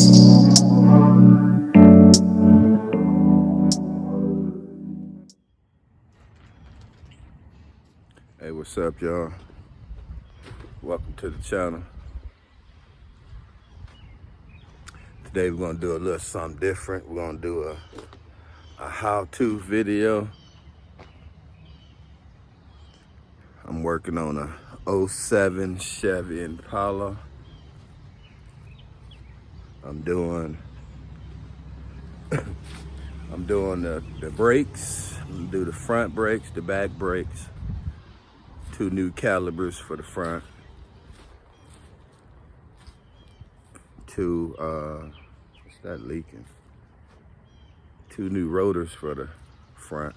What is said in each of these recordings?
Hey, what's up, y'all? Welcome to the channel. Today we're gonna do a little something different. We're gonna do a how-to video. I'm working on a 07 Chevy Impala. I'm doing the brakes. I'm gonna do the front brakes, the back brakes. 2 new calibers for the front. 2 what's that leaking? 2 new rotors for the front.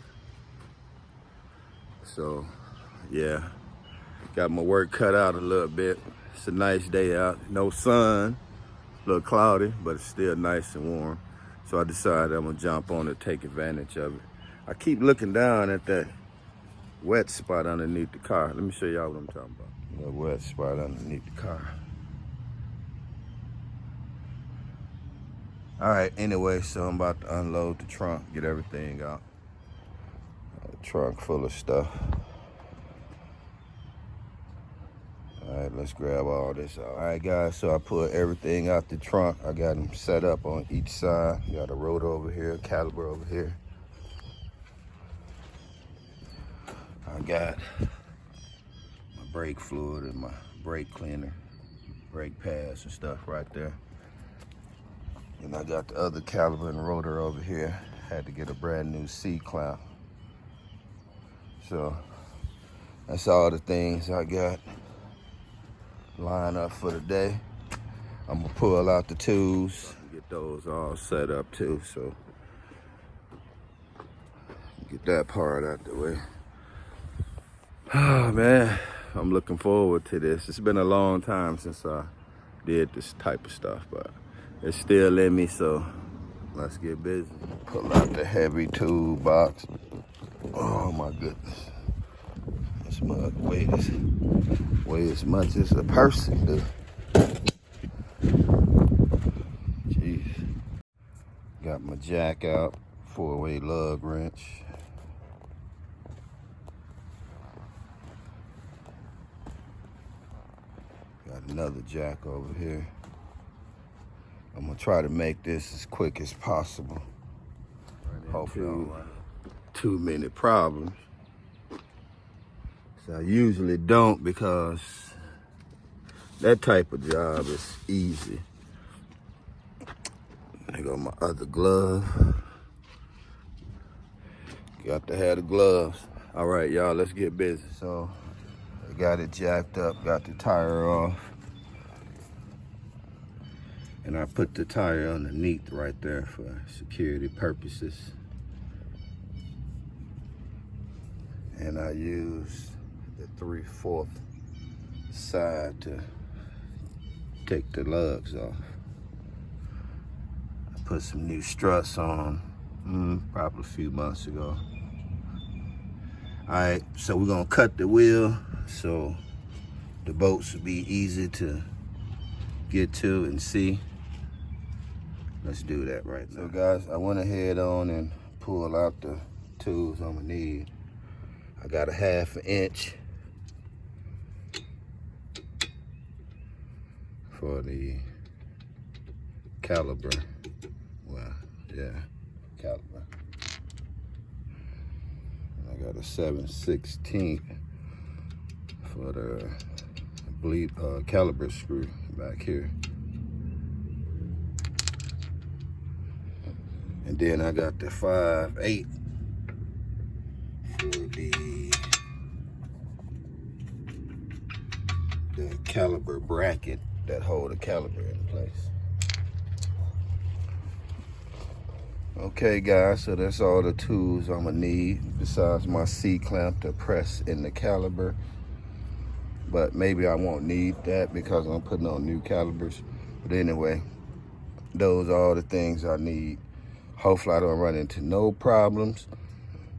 So yeah, got my work cut out a little bit. It's a nice day out. No sun, a little cloudy, but it's still nice and warm. So I decided I'm gonna jump on it, take advantage of it. I keep looking down at that wet spot underneath the car. Let me show y'all what I'm talking about. The wet spot underneath the car. All right, anyway, so I'm about to unload the trunk, get everything out. Trunk full of stuff. All right, let's grab all this out. All right, guys, so I put everything out the trunk. I got them set up on each side. Got a rotor over here, caliber over here. I got my brake fluid and my brake cleaner, brake pads and stuff right there. And I got the other caliber and rotor over here. Had to get a brand new C-clamp. So that's all the things I got lined up for the day. I'm gonna pull out the tools, get those all set up too, so get that part out the way. Oh man, I'm looking forward to this. It's been a long time since I did this type of stuff, but it's still in me, so let's get busy. Pull out the heavy tool box. Oh my goodness. This mug weighs as much as a person do. Jeez. Got my jack out, 4-way lug wrench. Got another jack over here. I'm gonna try to make this as quick as possible. Hopefully I don't run too many problems. So I usually don't, because that type of job is easy. There go my other glove. Got to have the gloves. All right, y'all, let's get busy. So I got it jacked up, got the tire off. And I put the tire underneath right there for security purposes. And I use the 3/4 side to take the lugs off. I put some new struts on probably a few months ago. All right, so we're gonna cut the wheel so the bolts will be easy to get to and see. Let's do that right now. So guys, I went ahead on and pulled out the tools I'm gonna need. I got a 1/2 inch for the caliber. Well, yeah, caliber. I got a 7/16 for the caliber screw back here. And then I got the 5/8 for the caliber bracket that hold the caliber in place. Okay guys, so that's all the tools I'm gonna need besides my C-clamp to press in the caliber. But maybe I won't need that because I'm putting on new calibers. But anyway, those are all the things I need. Hopefully I don't run into no problems.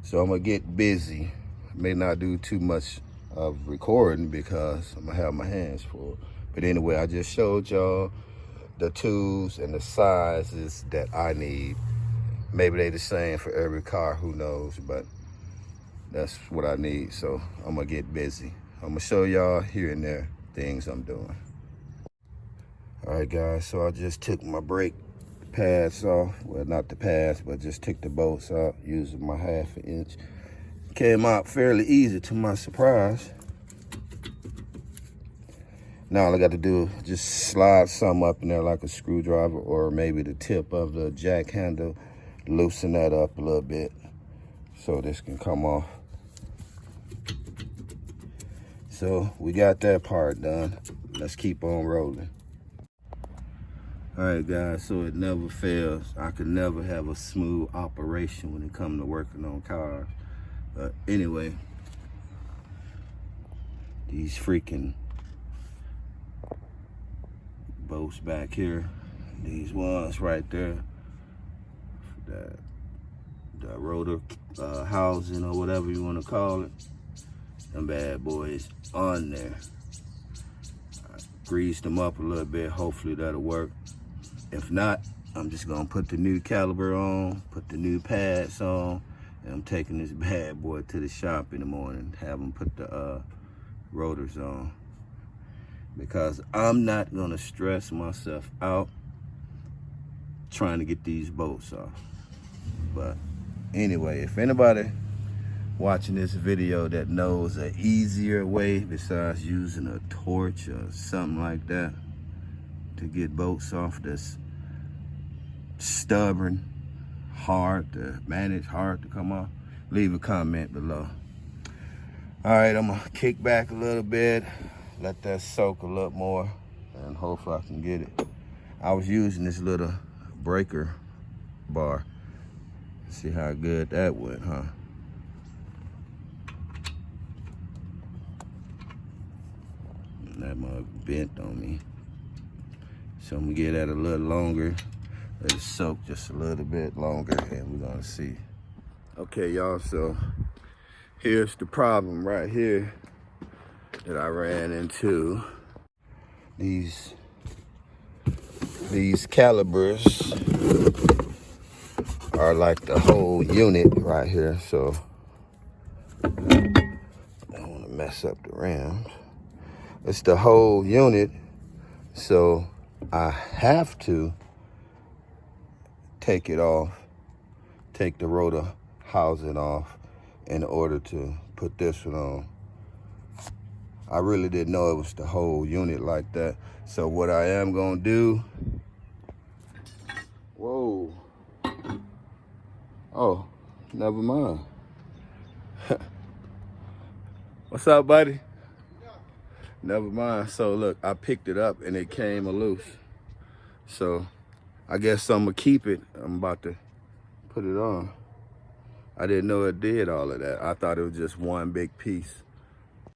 So I'm gonna get busy. May not do too much of recording because I'm gonna have my hands full. But anyway, I just showed y'all the tools and the sizes that I need. Maybe they the same for every car, who knows, but that's what I need. So I'm gonna get busy. I'm gonna show y'all here and there things I'm doing. All right, guys, so I just took my brake pads off. Well, not the pads, but just took the bolts out using my 1/2 inch. Came out fairly easy to my surprise. Now all I got to do is just slide something up in there like a screwdriver or maybe the tip of the jack handle, loosen that up a little bit so this can come off. So we got that part done. Let's keep on rolling. All right, guys, so it never fails. I could never have a smooth operation when it comes to working on cars. But anyway, these freaking bolts back here, these ones right there, the rotor housing or whatever you want to call it, them bad boys on there. I greased them up a little bit. Hopefully that'll work. If not, I'm just gonna put the new caliper on, put the new pads on, and I'm taking this bad boy to the shop in the morning, have them put the rotors on. Because I'm not gonna stress myself out trying to get these bolts off. But anyway, if anybody watching this video that knows an easier way besides using a torch or something like that to get bolts off that's stubborn, hard to manage, hard to come off, leave a comment below. All right, I'm gonna kick back a little bit, let that soak a little more, and hopefully I can get it. I was using this little breaker bar. See how good that went, huh? That mug bent on me. So I'm gonna get that a little longer. Let it soak just a little bit longer and we're gonna see. Okay, y'all, so here's the problem right here that I ran into. These calibers are like the whole unit right here, so I don't want to mess up the rims. It's the whole unit, so I have to take it off, take the rotor housing off in order to put this one on. I really didn't know it was the whole unit like that. So what I am gonna do, whoa, oh, never mind. What's up, buddy? Never mind. So look, I picked it up and it came loose. So I guess I'm gonna keep it. I'm about to put it on. I didn't know it did all of that. I thought it was just one big piece.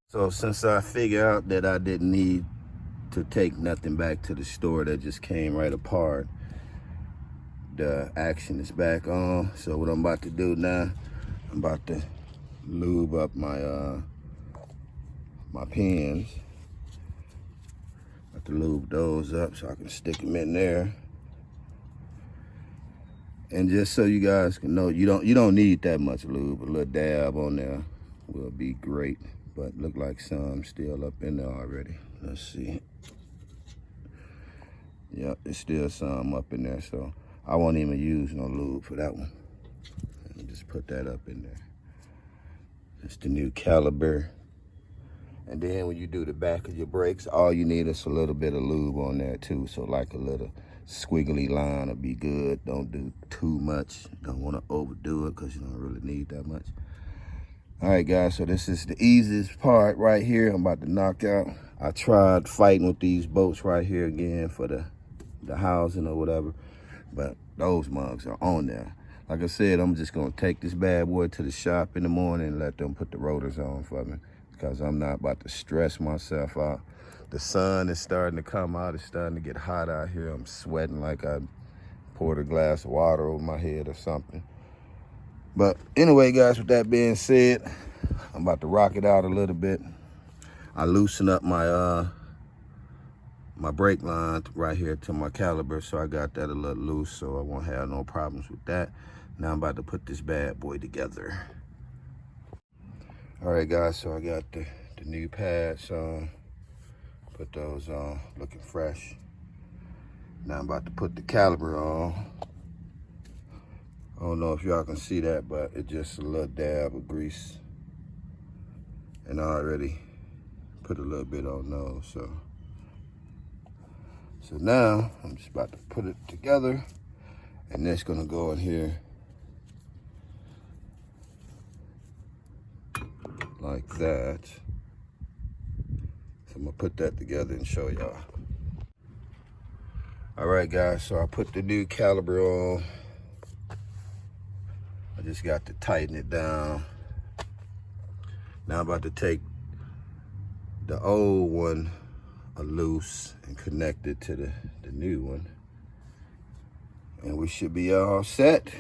So since I figured out that I didn't need to take nothing back to the store, that just came right apart, the action is back on. So what I'm about to do now, I'm about to lube up my my pins. About to lube those up so I can stick them in there. And just so you guys can know, you don't need that much lube. A little dab on there will be great. But look like some still up in there already. Let's see. Yep, there's still some up in there, so I won't even use no lube for that one. Let me just put that up in there. It's the new caliber. And then when you do the back of your brakes, all you need is a little bit of lube on there too. So like a little squiggly line will be good. Don't do too much. Don't want to overdo it because you don't really need that much. All right, guys, so this is the easiest part right here. I'm about to knock out. I tried fighting with these bolts right here again for the housing or whatever, but those mugs are on there. Like I said, I'm just gonna take this bad boy to the shop in the morning and let them put the rotors on for me because I'm not about to stress myself out. The sun is starting to come out. It's starting to get hot out here. I'm sweating like I poured a glass of water over my head or something. But anyway, guys, with that being said, I'm about to rock it out a little bit. I loosen up my my brake line right here to my caliper, so I got that a little loose, so I won't have no problems with that. Now I'm about to put this bad boy together. All right, guys, so I got the new pads on. Put those on, looking fresh. Now I'm about to put the caliper on. I don't know if y'all can see that, but it's just a little dab of grease. And I already put a little bit on those, so now I'm just about to put it together, and that's gonna go in here like that. So I'm gonna put that together and show y'all. All right, guys, so I put the new caliper on. I just got to tighten it down. Now I'm about to take the old one loose and connect it to the new one. And we should be all set.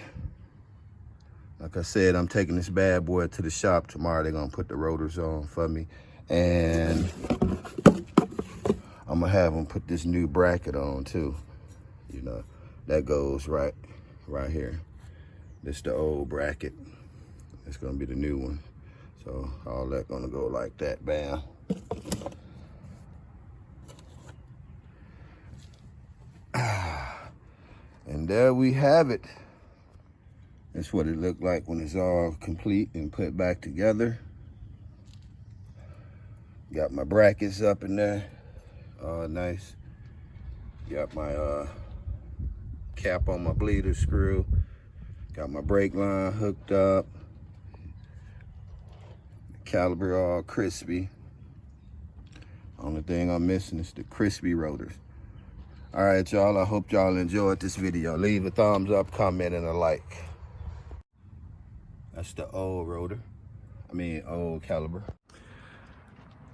Like I said, I'm taking this bad boy to the shop tomorrow. They're gonna put the rotors on for me. And I'm gonna have them put this new bracket on too. You know, that goes right here. This the old bracket. It's gonna be the new one. So all that gonna go like that, bam. And there we have it. That's what it looked like when it's all complete and put back together. Got my brackets up in there, nice. Got my cap on my bleeder screw. Got my brake line hooked up. The caliper all crispy. Only thing I'm missing is the crispy rotors. All right, y'all, I hope y'all enjoyed this video. Leave a thumbs up, comment, and a like. That's the old rotor. Old caliper.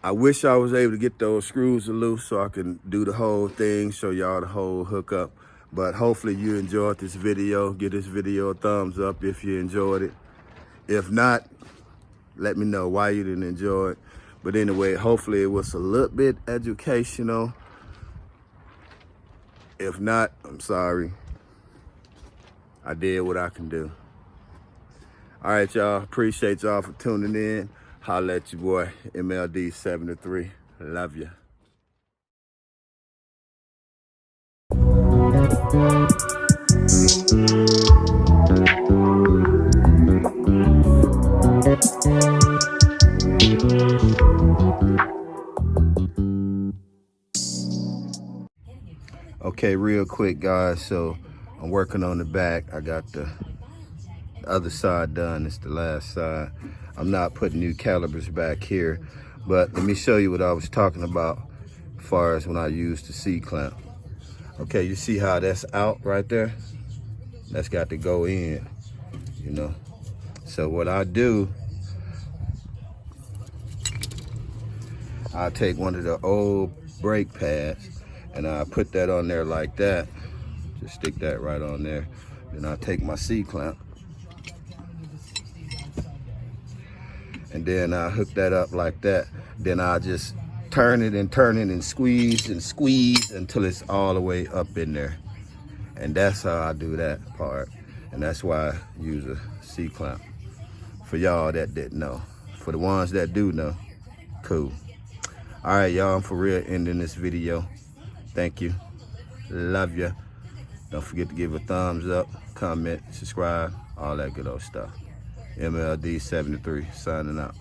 I wish I was able to get those screws loose so I can do the whole thing, show y'all the whole hookup. But hopefully you enjoyed this video. Give this video a thumbs up if you enjoyed it. If not, let me know why you didn't enjoy it. But anyway, hopefully it was a little bit educational. If not, I'm sorry. I did what I can do. All right, y'all. Appreciate y'all for tuning in. Holla at your boy, MLD73. Love ya. Okay, real quick, guys. So I'm working on the back. I got the other side done. It's the last side. I'm not putting new calipers back here, but let me show you what I was talking about as far as when I used the C-clamp. Okay, you see how that's out right there? That's got to go in, you know. So what I do, I take one of the old brake pads and I put that on there like that. Just stick that right on there. Then I take my C-clamp and then I hook that up like that. Then I just turn it and squeeze until it's all the way up in there. And that's how I do that part. And that's why I use a C-clamp. For y'all that didn't know. For the ones that do know, cool. All right, y'all, I'm for real ending this video. Thank you. Love ya. Don't forget to give a thumbs up, comment, subscribe, all that good old stuff. MLD73 signing out.